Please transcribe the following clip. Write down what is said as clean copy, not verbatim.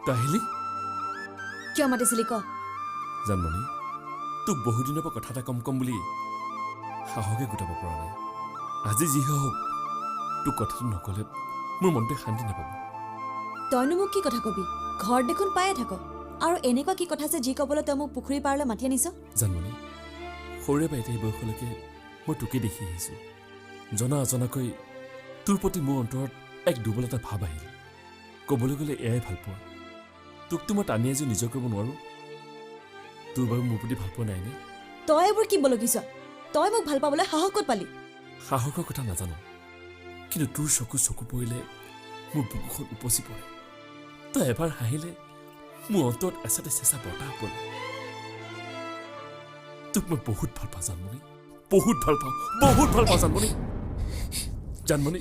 তাহিলি কিয় মাতিছিলি ক জানমণি তোক বহুদিনৰ পৰা কথা এটা কম বুলি সাহসে গোটাব পৰা নাই আজি যি হওক তোক কথাটো নকলে মোৰ মনটোৱে শান্তি নাপাব তইনো মোক কি কথা কবি ঘৰ দেখোন পায়ে থাক আৰু এনেকুৱা কি কথা আছে যি ক'বলৈ তই মোক পুখুৰী পাৰলৈ মাতি আনিছ জানমণি সৰুৰে পৰা এতিয়া বয়সলৈকে মই তোকে দেখি আহিছোঁ জনা অজনাকৈ তোৰ প্ৰতি মোৰ অন্তৰত এক দুৰ্বলতা ভাৱ আহিল ক'বলৈ গ'লে এয়াই ভাল পোৱা তোকতো মই টানি আজি নিজৰ কৰিব নোৱাৰোঁ তোৰ বাৰু মোৰ প্ৰতি ভাল পোৱা নাইনে তই এইবোৰ কি বলকিছ তই মোক ভাল পাবলৈ সাহস ক'ত পালি সাহসৰ কথা নাজানো কিন্তু তোৰ চকু পৰিলে মোৰ বুকুখন উপচি পৰে তই এবাৰ হাঁহিলে মোৰ অন্তৰত এচাতে চেঁচা বতাহ পৰে তোক মই বহুত ভাল পাওঁ জানমণি বহুত ভাল পাওঁ জানমণি